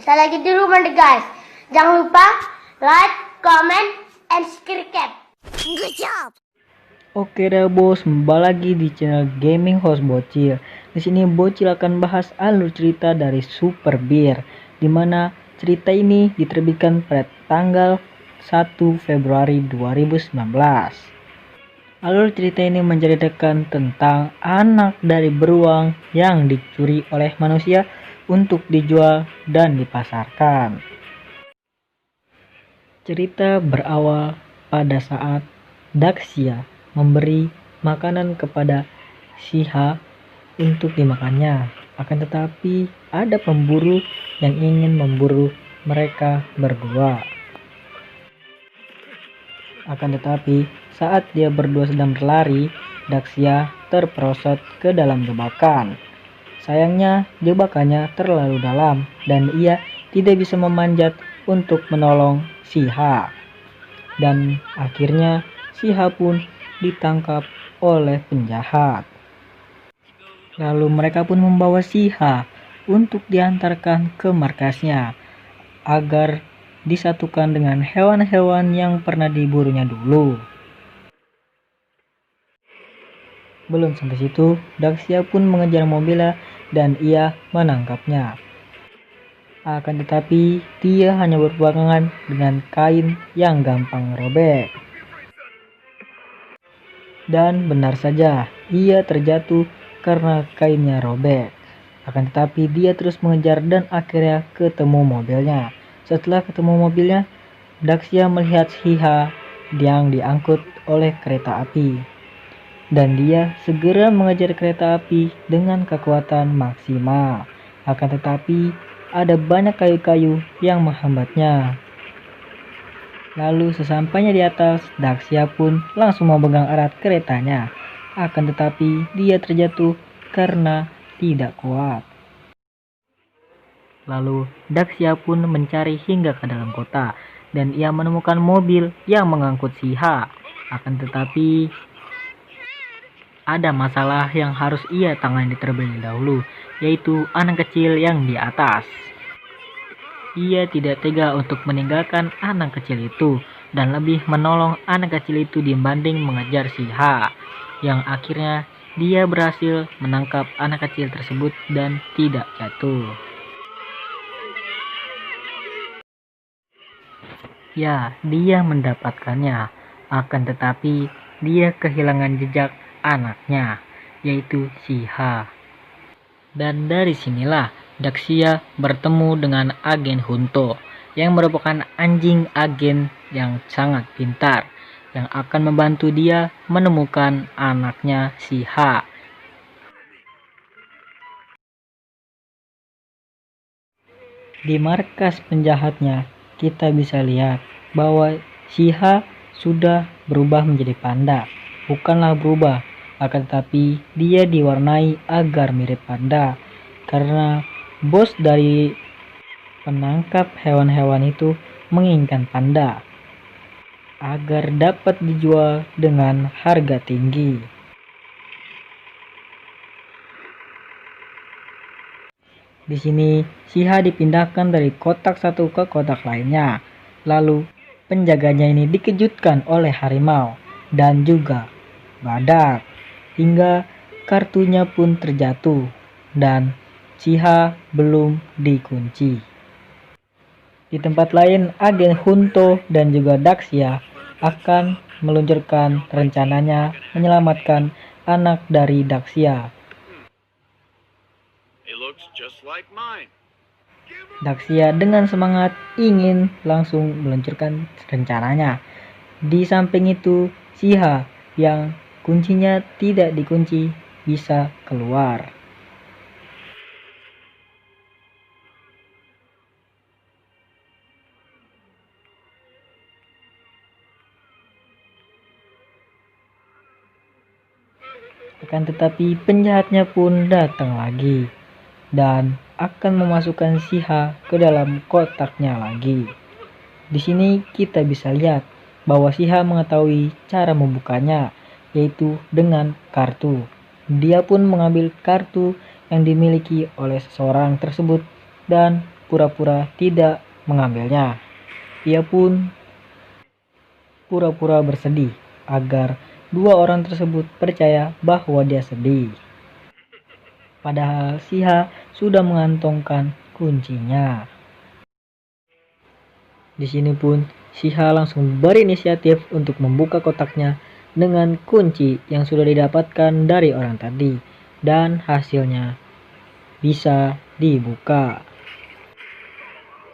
Bisa lagi di rumah deh guys. Jangan lupa like, comment, and subscribe. Good job. Oke dah bos, kembali lagi di channel Gaming Host Bocil. Di sini Bocil akan bahas alur cerita dari Super Bear, di mana cerita ini diterbitkan pada tanggal 1 Februari 2019. Alur cerita ini menceritakan tentang anak dari beruang yang dicuri oleh manusia untuk dijual dan dipasarkan. Cerita berawal pada saat Daxia memberi makanan kepada Shiha untuk dimakannya. Akan tetapi ada pemburu yang ingin memburu mereka berdua. Akan tetapi saat dia berdua sedang berlari, Daxia terperosot ke dalam jebakan. Sayangnya jebakannya terlalu dalam dan ia tidak bisa memanjat untuk menolong Shiha. Dan akhirnya Shiha pun ditangkap oleh penjahat. Lalu mereka pun membawa Shiha untuk diantarkan ke markasnya agar disatukan dengan hewan-hewan yang pernah diburunya dulu. Belum sampai situ, Daxia pun mengejar mobilnya dan ia menangkapnya. Akan tetapi dia hanya berpegangan dengan kain yang gampang robek. Dan benar saja, ia terjatuh karena kainnya robek. Akan tetapi dia terus mengejar dan akhirnya ketemu mobilnya. Setelah ketemu mobilnya, Daxia melihat Shiha yang diangkut oleh kereta api. Dan dia segera mengejar kereta api dengan kekuatan maksimal. Akan tetapi ada banyak kayu-kayu yang menghambatnya. Lalu sesampainya di atas, Daxia pun langsung memegang erat keretanya. Akan tetapi dia terjatuh karena tidak kuat. Lalu Daxia pun mencari hingga ke dalam kota dan ia menemukan mobil yang mengangkut Shiha. Akan tetapi ada masalah yang harus ia tangani terlebih dahulu, yaitu anak kecil yang di atas. Ia tidak tega untuk meninggalkan anak kecil itu dan lebih menolong anak kecil itu dibanding mengejar Shiha, yang akhirnya dia berhasil menangkap anak kecil tersebut dan tidak jatuh. Ya, dia mendapatkannya, akan tetapi dia kehilangan jejak anaknya, yaitu Shiha. Dan dari sinilah Daxia bertemu dengan agen Hunto yang merupakan anjing agen yang sangat pintar yang akan membantu dia menemukan anaknya Shiha. Di markas penjahatnya kita bisa lihat bahwa Shiha sudah berubah menjadi panda. Bukanlah berubah, akan tetapi dia diwarnai agar mirip panda karena bos dari penangkap hewan-hewan itu menginginkan panda agar dapat dijual dengan harga tinggi. Di sini Shiha dipindahkan dari kotak satu ke kotak lainnya. Lalu penjaganya ini dikejutkan oleh harimau dan juga badak hingga kartunya pun terjatuh dan Shiha belum dikunci. Di tempat lain, agen Hunto dan juga Daxia akan meluncurkan rencananya menyelamatkan anak dari Daxia. Daxia dengan semangat ingin langsung meluncurkan rencananya. Di samping itu, Shiha yang kuncinya tidak dikunci bisa keluar. Akan tetapi penjahatnya pun datang lagi dan akan memasukkan Shiha ke dalam kotaknya lagi. Di sini kita bisa lihat bahwa Shiha mengetahui cara membukanya, yaitu dengan kartu. Dia pun mengambil kartu yang dimiliki oleh seseorang tersebut dan pura-pura tidak mengambilnya. Ia pun pura-pura bersedih agar dua orang tersebut percaya bahwa dia sedih. Padahal Shiha sudah mengantongkan kuncinya. Di sini pun Shiha langsung berinisiatif untuk membuka kotaknya dengan kunci yang sudah didapatkan dari orang tadi, dan hasilnya bisa dibuka.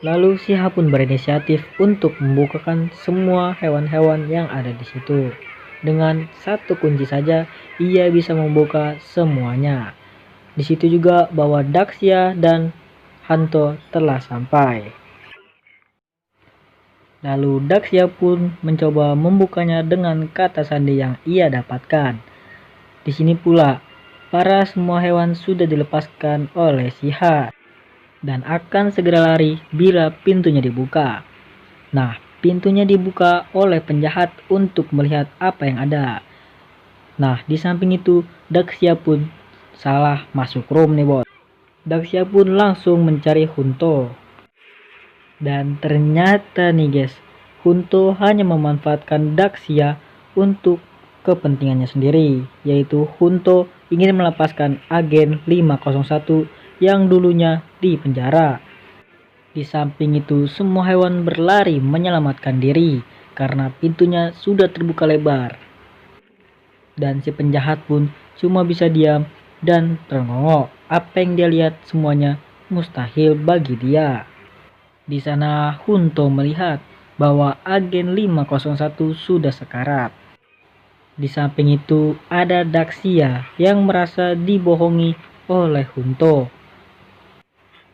Lalu Shiha pun berinisiatif untuk membukakan semua hewan-hewan yang ada di situ. Dengan satu kunci saja ia bisa membuka semuanya. Di situ juga bahwa Daxia dan Hanto telah sampai. Lalu Daxia pun mencoba membukanya dengan kata sandi yang ia dapatkan. Di sini pula para semua hewan sudah dilepaskan oleh Shiha dan akan segera lari bila pintunya dibuka. Nah, pintunya dibuka oleh penjahat untuk melihat apa yang ada. Nah, di samping itu Daxia pun salah masuk room nih bos. Daxia pun langsung mencari Hunto. Dan ternyata nih guys, Hunto hanya memanfaatkan Daxia untuk kepentingannya sendiri, yaitu Hunto ingin melepaskan agen 501 yang dulunya di penjara. Di samping itu semua hewan berlari menyelamatkan diri karena pintunya sudah terbuka lebar. Dan si penjahat pun cuma bisa diam dan terngok. Apa yang dia lihat semuanya mustahil bagi dia. Di sana Hunto melihat bahwa agen 501 sudah sekarat. Di samping itu ada Daxia yang merasa dibohongi oleh Hunto.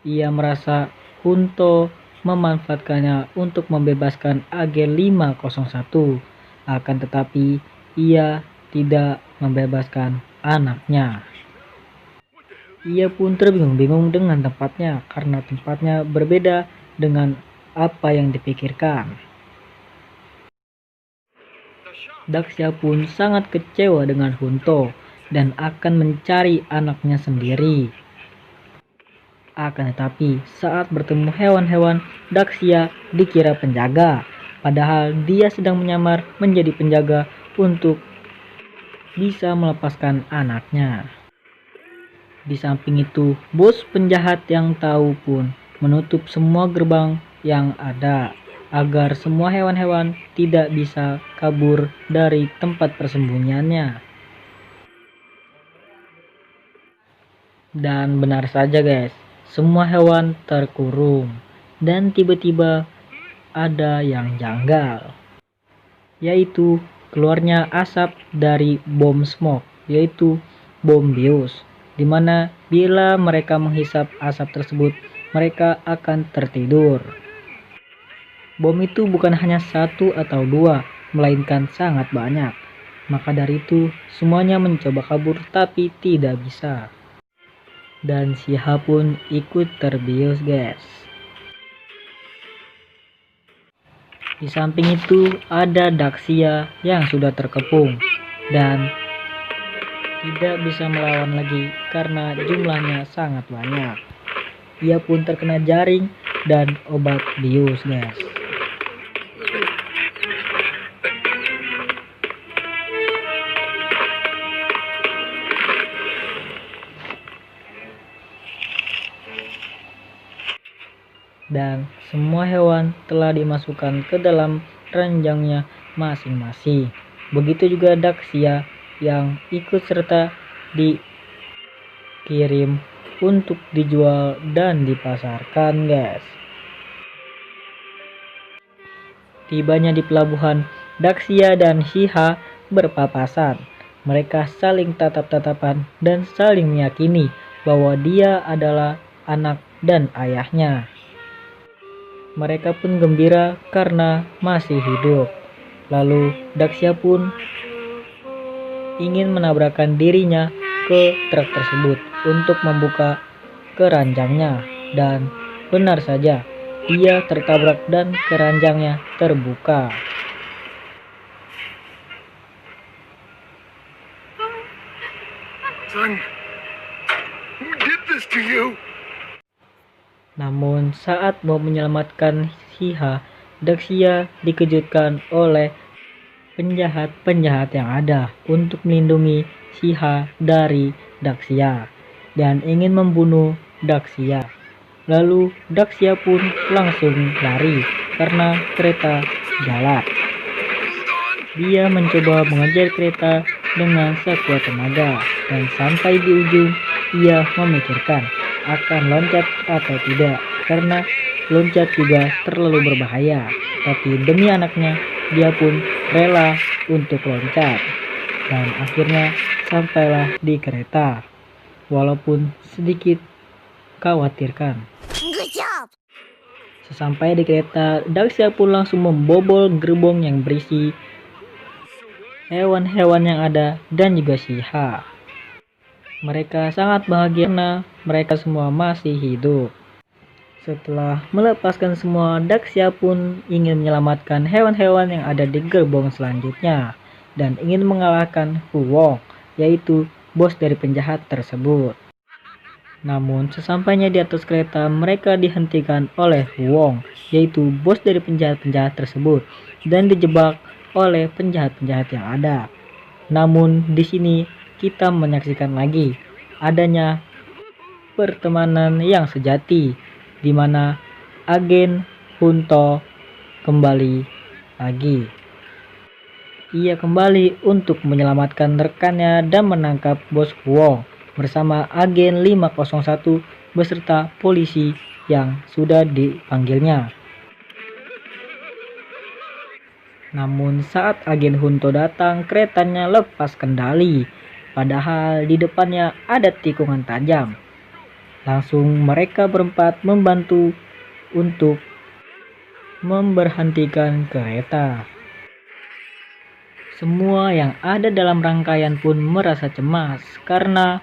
Ia merasa Hunto memanfaatkannya untuk membebaskan agen 501. Akan tetapi ia tidak membebaskan anaknya. Ia pun terbingung-bingung dengan tempatnya karena tempatnya berbeda dengan apa yang dipikirkan. Daxia pun sangat kecewa dengan Hunto dan akan mencari anaknya sendiri. Akan tetapi saat bertemu hewan-hewan, Daxia dikira penjaga, padahal dia sedang menyamar menjadi penjaga untuk bisa melepaskan anaknya. Di samping itu, bos penjahat yang tahu pun menutup semua gerbang yang ada agar semua hewan-hewan tidak bisa kabur dari tempat persembunyiannya. Dan benar saja guys, semua hewan terkurung dan tiba-tiba ada yang janggal, yaitu keluarnya asap dari bom smoke, yaitu bom bius, dimana bila mereka menghisap asap tersebut mereka akan tertidur. Bom itu bukan hanya satu atau dua, melainkan sangat banyak. Maka dari itu semuanya mencoba kabur tapi tidak bisa. Dan Shiha pun ikut terbius guys. Di samping itu ada Daxia yang sudah terkepung dan tidak bisa melawan lagi karena jumlahnya sangat banyak. Ia pun terkena jaring dan obat bius guys. Dan semua hewan telah dimasukkan ke dalam ranjangnya masing-masing. Begitu juga Daxia yang ikut serta dikirim untuk dijual dan dipasarkan guys. Tibanya di pelabuhan, Daxia dan Shiha berpapasan. Mereka saling tatap-tatapan dan saling meyakini bahwa dia adalah anak dan ayahnya. Mereka pun gembira karena masih hidup. Lalu Daxia pun ingin menabrakkan dirinya ke truk tersebut untuk membuka keranjangnya. Dan benar saja, dia tertabrak dan keranjangnya terbuka. Son, who did this to you? Namun saat mau menyelamatkan Shiha, Daxia dikejutkan oleh penjahat-penjahat yang ada untuk melindungi Shiha dari Daxia dan ingin membunuh Daxia. Lalu Daxia pun langsung lari karena kereta jalan. Dia mencoba mengejar kereta dengan sekuat tenaga dan sampai di ujung ia memikirkan akan loncat atau tidak karena loncat juga terlalu berbahaya. Tapi demi anaknya dia pun rela untuk loncat dan akhirnya sampailah di kereta walaupun sedikit khawatirkan. Sesampai di kereta, Daxia pun langsung membobol gerbong yang berisi hewan-hewan yang ada dan juga Shiha. Mereka sangat bahagia karena mereka semua masih hidup. Setelah melepaskan semua, Daxia pun ingin menyelamatkan hewan-hewan yang ada di gerbong selanjutnya dan ingin mengalahkan Hu Wong, yaitu bos dari penjahat tersebut. Namun sesampainya di atas kereta, mereka dihentikan oleh Hu Wong, yaitu bos dari penjahat-penjahat tersebut, dan dijebak oleh penjahat-penjahat yang ada. Namun di sini kita menyaksikan lagi adanya pertemanan yang sejati, di mana agen Hunto kembali lagi. Ia kembali untuk menyelamatkan rekannya dan menangkap bos Hu Wong bersama agen 501 beserta polisi yang sudah dipanggilnya. Namun saat agen Hunto datang, keretanya lepas kendali, padahal di depannya ada tikungan tajam. Langsung mereka berempat membantu untuk memberhentikan kereta. Semua yang ada dalam rangkaian pun merasa cemas karena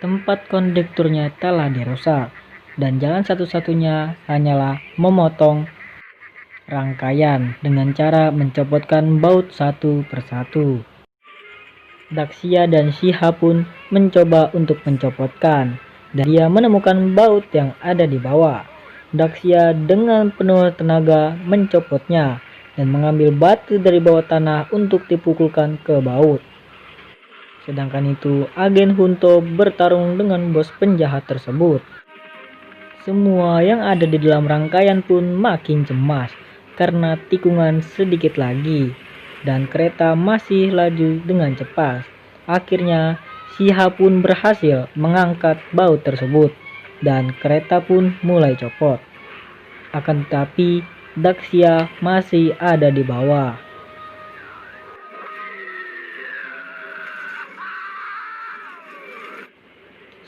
tempat kondekturnya telah dirusak dan jalan satu-satunya hanyalah memotong rangkaian dengan cara mencopotkan baut satu persatu. Daxia dan Shiha pun mencoba untuk mencopotkan dan dia menemukan baut yang ada di bawah. Daxia dengan penuh tenaga mencopotnya dan mengambil batu dari bawah tanah untuk dipukulkan ke baut. Sedangkan itu agen Hunto bertarung dengan bos penjahat tersebut. Semua yang ada di dalam rangkaian pun makin cemas karena tikungan sedikit lagi dan kereta masih laju dengan cepat. Akhirnya Shiha pun berhasil mengangkat baut tersebut dan kereta pun mulai copot. Akan tetapi Daxia masih ada di bawah.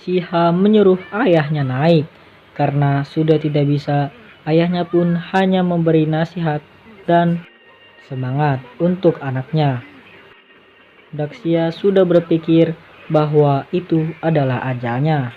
Shiha menyuruh ayahnya naik karena sudah tidak bisa. Ayahnya pun hanya memberi nasihat dan semangat untuk anaknya. Daxia sudah berpikir bahwa itu adalah ajalnya.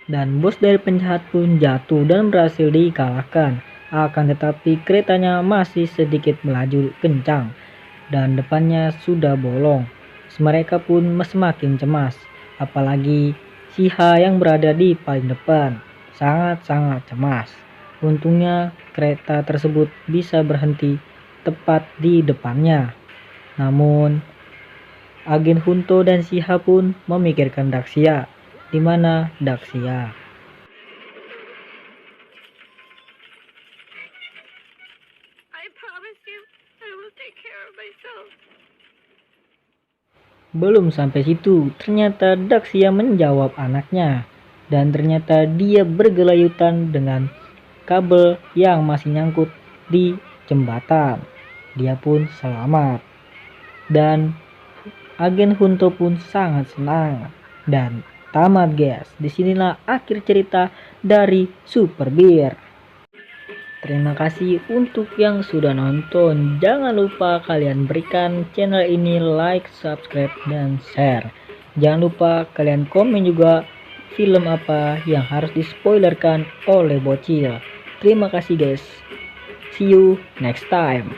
Dan bos dari penjahat pun jatuh dan berhasil dikalahkan. Akan tetapi keretanya masih sedikit melaju kencang dan depannya sudah bolong. Mereka pun semakin cemas, apalagi Shiha yang berada di paling depan sangat-sangat cemas. Untungnya kereta tersebut bisa berhenti tepat di depannya. Namun agen Hunto dan Shiha pun memikirkan Daxia, di mana Daxia belum sampai situ. Ternyata Daxia menjawab anaknya dan ternyata dia bergelayutan dengan kabel yang masih nyangkut di jembatan. Dia pun selamat dan agen Hunto pun sangat senang dan tamat guys. Disinilah akhir cerita dari Super Bear. Terima kasih untuk yang sudah nonton. Jangan lupa kalian berikan channel ini like, subscribe, dan share. Jangan lupa kalian komen juga film apa yang harus dispoilerkan oleh Bocil. Terima kasih guys. See you next time.